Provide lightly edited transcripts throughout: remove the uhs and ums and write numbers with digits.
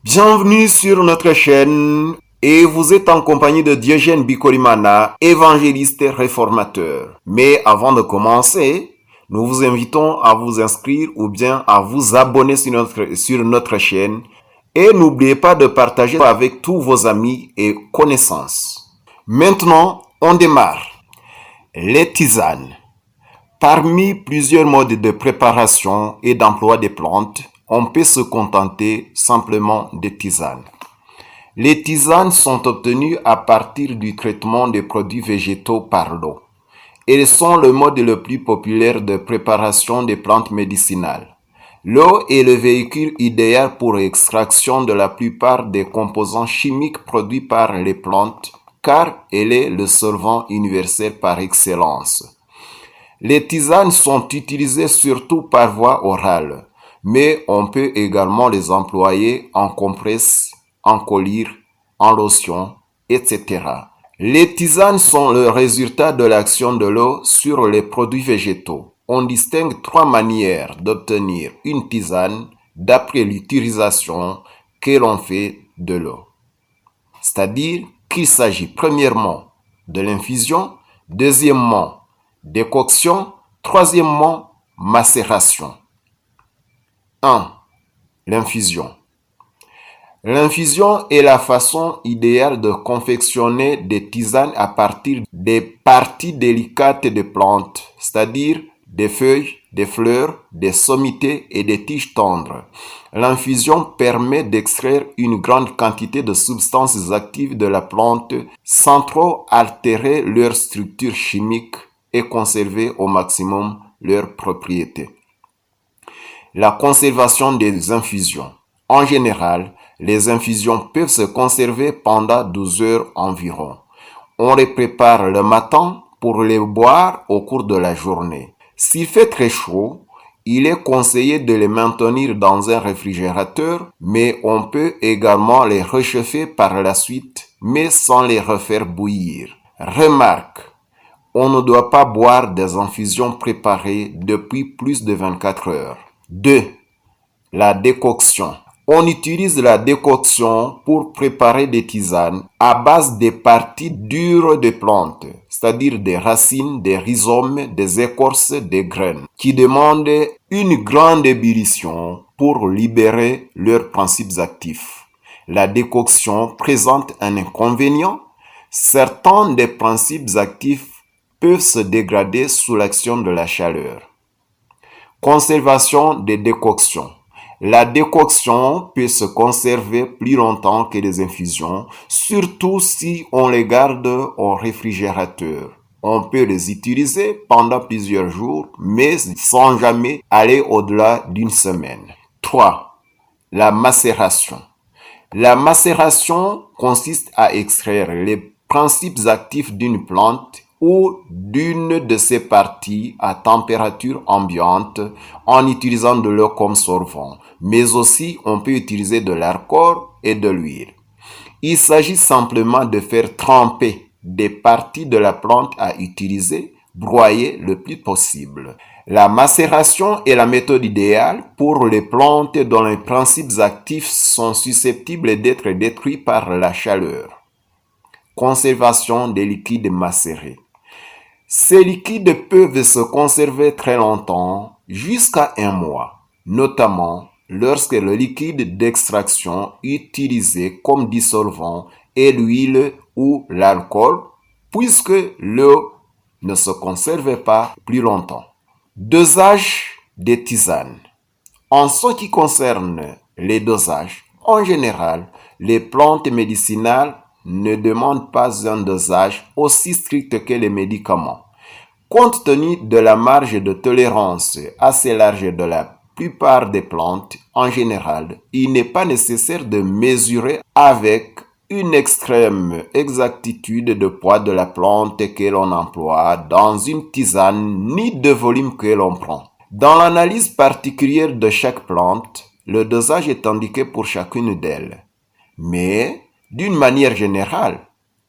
Bienvenue sur notre chaîne et vous êtes en compagnie de Diogène Bikolimana, évangéliste réformateur. Mais avant de commencer, nous vous invitons à vous inscrire ou bien à vous abonner sur notre chaîne et n'oubliez pas de partager avec tous vos amis et connaissances. Maintenant, on démarre. Les tisanes. Parmi plusieurs modes de préparation et d'emploi des plantes, on peut se contenter simplement des tisanes. Les tisanes sont obtenues à partir du traitement des produits végétaux par l'eau. Elles sont le mode le plus populaire de préparation des plantes médicinales. L'eau est le véhicule idéal pour l'extraction de la plupart des composants chimiques produits par les plantes, car elle est le solvant universel par excellence. Les tisanes sont utilisées surtout par voie orale, mais on peut également les employer en compresse, en collyre, en lotion, etc. Les tisanes sont le résultat de l'action de l'eau sur les produits végétaux. On distingue trois manières d'obtenir une tisane d'après l'utilisation que l'on fait de l'eau. C'est-à-dire qu'il s'agit premièrement de l'infusion, deuxièmement décoction, troisièmement macération. 1. L'infusion. L'infusion est la façon idéale de confectionner des tisanes à partir des parties délicates des plantes, c'est-à-dire des feuilles, des fleurs, des sommités et des tiges tendres. L'infusion permet d'extraire une grande quantité de substances actives de la plante sans trop altérer leur structure chimique et conserver au maximum leurs propriétés. La conservation des infusions. En général, les infusions peuvent se conserver pendant 12 heures environ. On les prépare le matin pour les boire au cours de la journée. S'il fait très chaud, il est conseillé de les maintenir dans un réfrigérateur, mais on peut également les réchauffer par la suite, mais sans les refaire bouillir. Remarque, on ne doit pas boire des infusions préparées depuis plus de 24 heures. 2. La décoction. On utilise la décoction pour préparer des tisanes à base des parties dures des plantes, c'est-à-dire des racines, des rhizomes, des écorces, des graines, qui demandent une grande ébullition pour libérer leurs principes actifs. La décoction présente un inconvénient. Certains des principes actifs peuvent se dégrader sous l'action de la chaleur. Conservation des décoctions. La décoction peut se conserver plus longtemps que les infusions, surtout si on les garde au réfrigérateur. On peut les utiliser pendant plusieurs jours, mais sans jamais aller au-delà d'une semaine. 3. La macération. La macération consiste à extraire les principes actifs d'une plante ou d'une de ses parties à température ambiante en utilisant de l'eau comme solvant, mais aussi on peut utiliser de l'alcool et de l'huile. Il s'agit simplement de faire tremper des parties de la plante à utiliser, broyer le plus possible. La macération est la méthode idéale pour les plantes dont les principes actifs sont susceptibles d'être détruits par la chaleur. Conservation des liquides macérés. Ces liquides peuvent se conserver très longtemps, jusqu'à 1 mois, notamment lorsque le liquide d'extraction utilisé comme dissolvant est l'huile ou l'alcool, puisque l'eau ne se conserve pas plus longtemps. Dosage des tisanes. En ce qui concerne les dosages, en général, les plantes médicinales ne demandent pas un dosage aussi strict que les médicaments. Compte tenu de la marge de tolérance assez large de la plupart des plantes, en général, il n'est pas nécessaire de mesurer avec une extrême exactitude de poids de la plante que l'on emploie dans une tisane ni de volume que l'on prend. Dans l'analyse particulière de chaque plante, le dosage est indiqué pour chacune d'elles. Mais, d'une manière générale,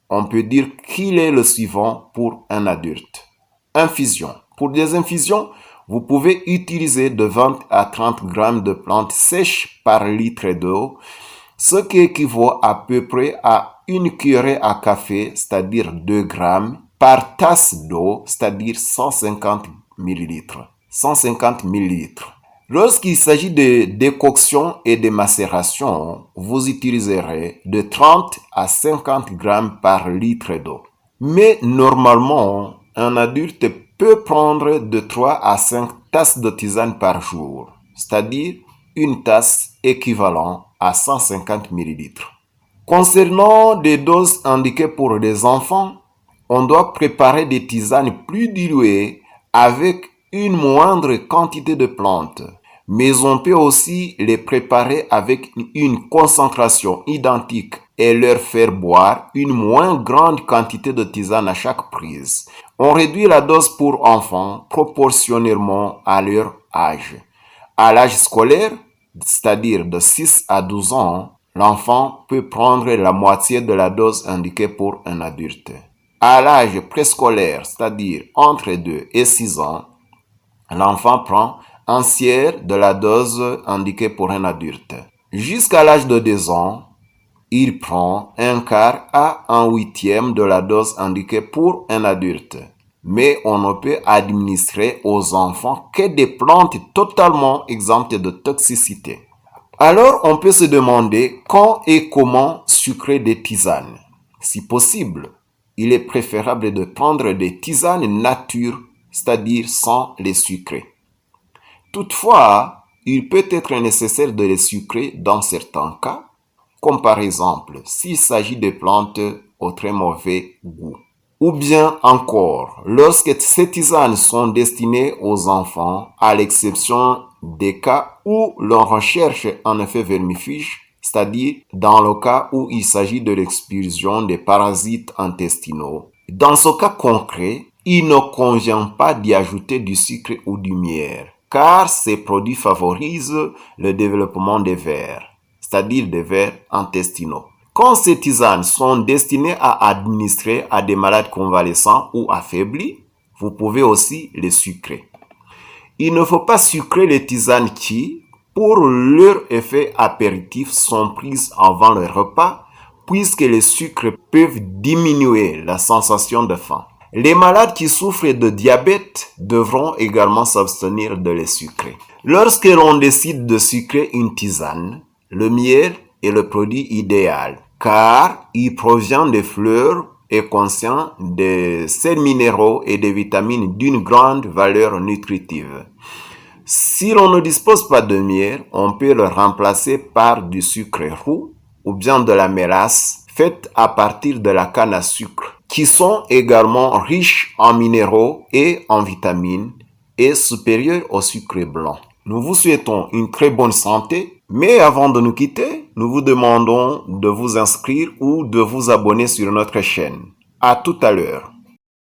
on peut dire qu'il est le suivant pour un adulte. Infusion. Pour des infusions, vous pouvez utiliser de 20 à 30 grammes de plantes sèches par litre d'eau. ce qui équivaut à peu près à une cuillerée à café, c'est-à-dire 2 grammes, par tasse d'eau, c'est-à-dire 150 millilitres. 150 millilitres. Lorsqu'il s'agit de décoction et de macération, vous utiliserez de 30 à 50 grammes par litre d'eau. Mais normalement, un adulte peut prendre de 3 à 5 tasses de tisane par jour, c'est-à-dire une tasse équivalent à 150 millilitres. Concernant des doses indiquées pour les enfants, on doit préparer des tisanes plus diluées avec une moindre quantité de plantes, mais on peut aussi les préparer avec une concentration identique et leur faire boire une moins grande quantité de tisane à chaque prise. On réduit la dose pour enfants proportionnellement à leur âge. À l'âge scolaire, c'est-à-dire de 6 à 12 ans, l'enfant peut prendre la moitié de la dose indiquée pour un adulte. À l'âge préscolaire, c'est-à-dire entre 2 et 6 ans, l'enfant prend un tiers de la dose indiquée pour un adulte. Jusqu'à l'âge de 2 ans, il prend un quart à un huitième de la dose indiquée pour un adulte. Mais on ne peut administrer aux enfants que des plantes totalement exemptes de toxicité. Alors, on peut se demander quand et comment sucrer des tisanes. Si possible, il est préférable de prendre des tisanes nature, c'est-à-dire sans les sucrer. Toutefois, il peut être nécessaire de les sucrer dans certains cas, comme par exemple s'il s'agit de plantes au très mauvais goût. Ou bien encore, lorsque ces tisanes sont destinées aux enfants, à l'exception des cas où l'on recherche un effet vermifuge, c'est-à-dire dans le cas où il s'agit de l'expulsion des parasites intestinaux. Dans ce cas concret, il ne convient pas d'y ajouter du sucre ou du miel, car ces produits favorisent le développement des vers, c'est-à-dire des vers intestinaux. Quand ces tisanes sont destinées à administrer à des malades convalescents ou affaiblis, vous pouvez aussi les sucrer. Il ne faut pas sucrer les tisanes qui, pour leur effet apéritif, sont prises avant le repas, puisque les sucres peuvent diminuer la sensation de faim. Les malades qui souffrent de diabète devront également s'abstenir de les sucrer. Lorsque l'on décide de sucrer une tisane, le miel est le produit idéal, car il provient des fleurs et contient des sels minéraux et des vitamines d'une grande valeur nutritive. Si l'on ne dispose pas de miel, on peut le remplacer par du sucre roux ou bien de la mélasse faite à partir de la canne à sucre, qui sont également riches en minéraux et en vitamines et supérieurs au sucre blanc. Nous vous souhaitons une très bonne santé, mais avant de nous quitter, nous vous demandons de vous inscrire ou de vous abonner sur notre chaîne. À tout à l'heure.